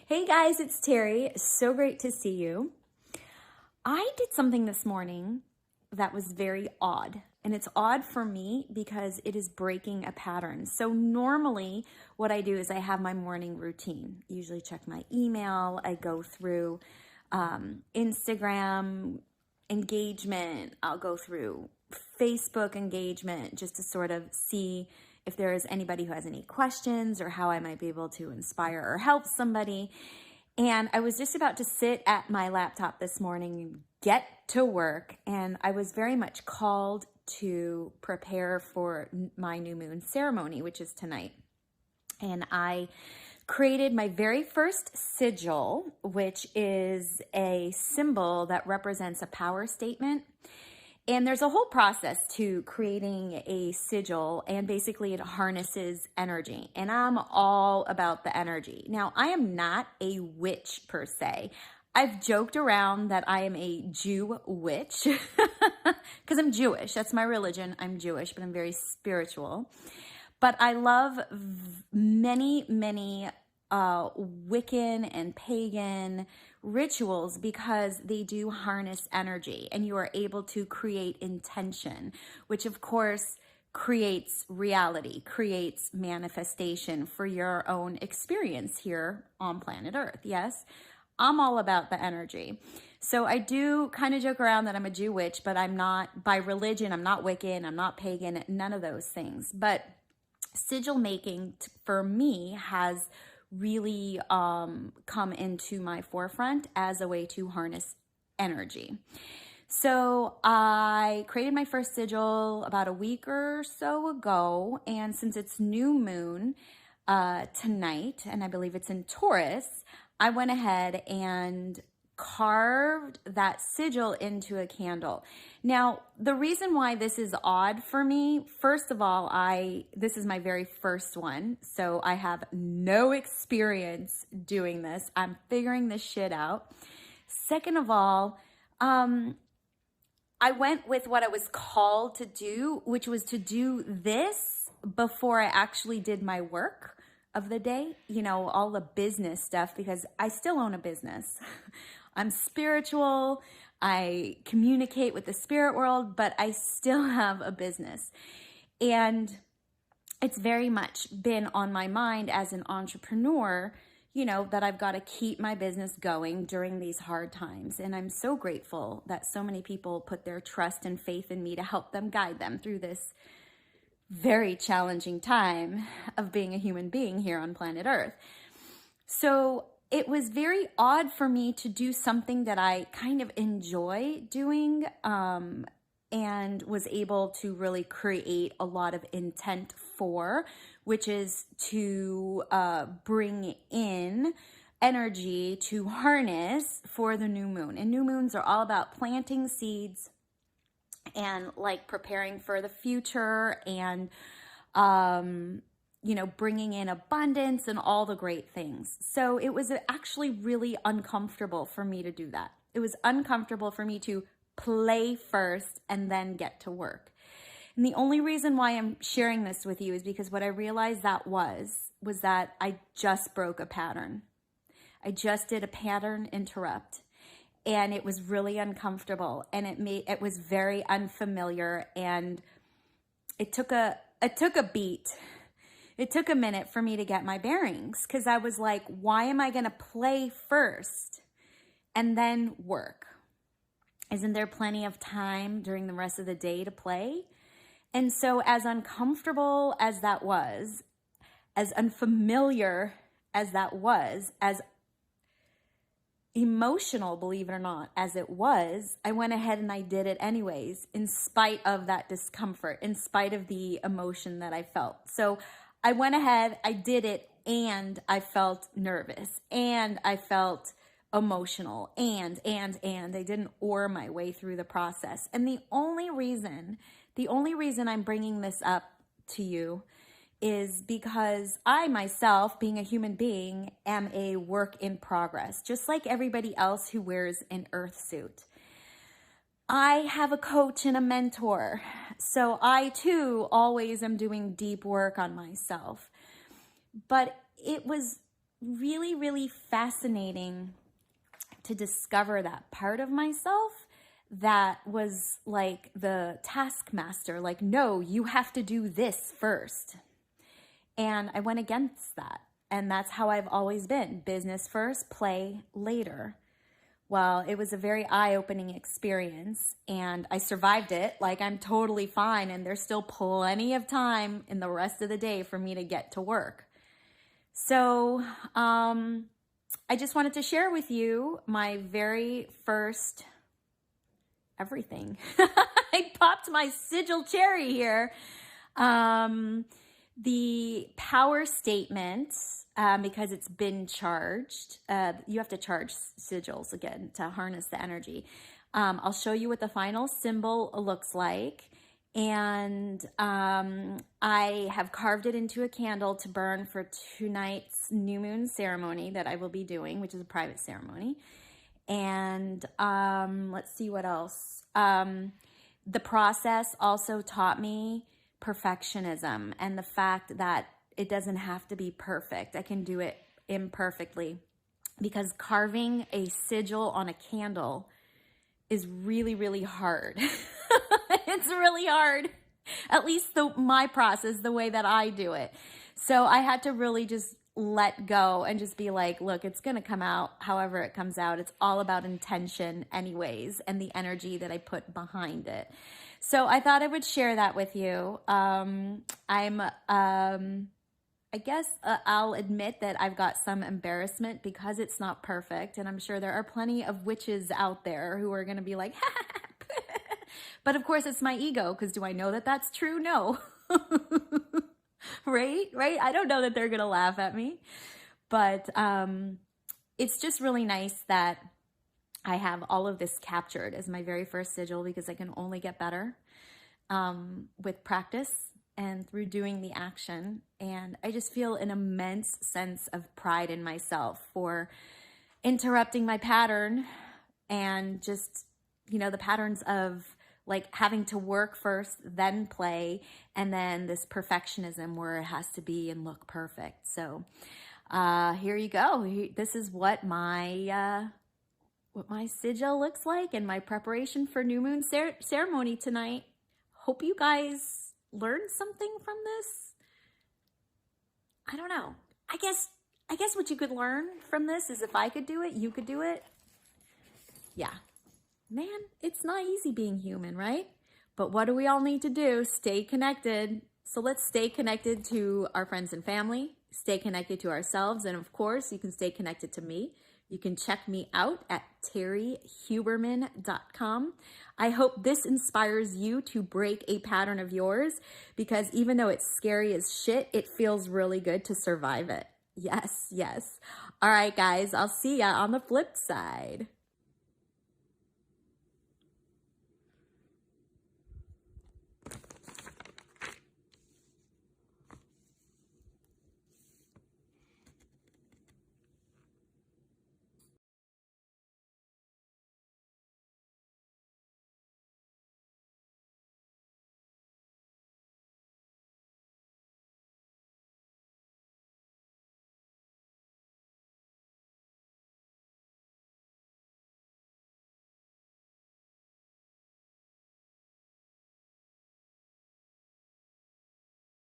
Hey guys, it's Terry. So great to see you. I did something this morning that was very odd. And it's odd for me because it is breaking a pattern. So normally what I do is I have my morning routine. Usually check my email. I go through Instagram engagement. I'll go through Facebook engagement just to sort of see if there is anybody who has any questions or how I might be able to inspire or help somebody. And I was just about to sit at my laptop this morning and get to work, and I was very much called to prepare for my new moon ceremony, which is tonight. And I created my very first sigil, which is a symbol that represents a power statement. And there's a whole process to creating a sigil, and basically it harnesses energy. And I'm all about the energy. Now, I am not a witch per se. I've joked around that I am a Jew witch because I'm Jewish. That's my religion. I'm Jewish, but I'm very spiritual. But I love many Wiccan and pagan rituals because they do harness energy, and you are able to create intention, which of course creates reality, creates manifestation for your own experience here on planet Earth. Yes, I'm all about the energy. So I do kind of joke around that I'm a Jew witch, but I'm not, by religion, I'm not Wiccan, I'm not pagan, none of those things. But sigil making for me has really come into my forefront as a way to harness energy. So I created my first sigil about a week or so ago, and since it's new moon tonight, and I believe it's in Taurus, I went ahead and carved that sigil into a candle. Now, the reason why this is odd for me, first of all, this is my very first one, so I have no experience doing this. I'm figuring this shit out. Second of all, I went with what I was called to do, which was to do this before I actually did my work of the day, you know, all the business stuff, because I still own a business. I'm spiritual, I communicate with the spirit world, but I still have a business. And it's very much been on my mind as an entrepreneur, you know, that I've got to keep my business going during these hard times. And I'm so grateful that so many people put their trust and faith in me to help them, guide them through this very challenging time of being a human being here on planet Earth. So it was very odd for me to do something that I kind of enjoy doing, and was able to really create a lot of intent for, which is to bring in energy to harness for the new moon. And new moons are all about planting seeds and like preparing for the future, and you know, bringing in abundance and all the great things. So it was actually really uncomfortable for me to do that. It was uncomfortable for me to play first and then get to work. And the only reason why I'm sharing this with you is because what I realized that was that I just broke a pattern. I just did a pattern interrupt. And it was really uncomfortable, and it was very unfamiliar, and it took a beat. It took a minute for me to get my bearings, because I was like, why am I going to play first and then work? Isn't there plenty of time during the rest of the day to play? And so as uncomfortable as that was, as unfamiliar as that was, as emotional, believe it or not, as it was, I went ahead and I did it anyways, in spite of that discomfort, in spite of the emotion that I felt. So I went ahead, I did it, and I felt nervous, and I felt emotional, and I didn't oar my way through the process. And the only reason I'm bringing this up to you is because I myself, being a human being, am a work in progress, just like everybody else who wears an earth suit. I have a coach and a mentor, so I too always am doing deep work on myself. But it was really, really fascinating to discover that part of myself that was like the taskmaster, like, no, you have to do this first. And I went against that. And that's how I've always been. Business first, play later. Well, it was a very eye-opening experience, and I survived it. Like, I'm totally fine, and there's still plenty of time in the rest of the day for me to get to work. So I just wanted to share with you my very first everything. I popped my sigil cherry here. The power statement, because it's been charged, you have to charge sigils again to harness the energy. I'll show you what the final symbol looks like. And I have carved it into a candle to burn for tonight's new moon ceremony that I will be doing, which is a private ceremony. And let's see what else. The process also taught me perfectionism and the fact that it doesn't have to be perfect. I can do it imperfectly, because carving a sigil on a candle is really, really hard. It's really hard, at least my process, the way that I do it. So I had to really just let go and just be like, look, it's going to come out however it comes out. It's all about intention anyways, and the energy that I put behind it. So I thought I would share that with you. I guess I'll admit that I've got some embarrassment because it's not perfect. And I'm sure there are plenty of witches out there who are going to be like, but of course it's my ego, because do I know that that's true? No. Right? I don't know that they're going to laugh at me. But it's just really nice that I have all of this captured as my very first sigil, because I can only get better with practice and through doing the action. And I just feel an immense sense of pride in myself for interrupting my pattern, and just, you know, the patterns of like having to work first, then play, and then this perfectionism where it has to be and look perfect. So here you go. This is what my sigil looks like in my preparation for new moon ceremony tonight. Hope you guys learned something from this. I don't know. I guess what you could learn from this is if I could do it, you could do it. Yeah. Man, it's not easy being human, right? But what do we all need to do? Stay connected. So let's stay connected to our friends and family, stay connected to ourselves, and of course, you can stay connected to me. You can check me out at terriehuberman.com. I hope this inspires you to break a pattern of yours, because even though it's scary as shit, it feels really good to survive it. Yes, yes. All right, guys, I'll see ya on the flip side.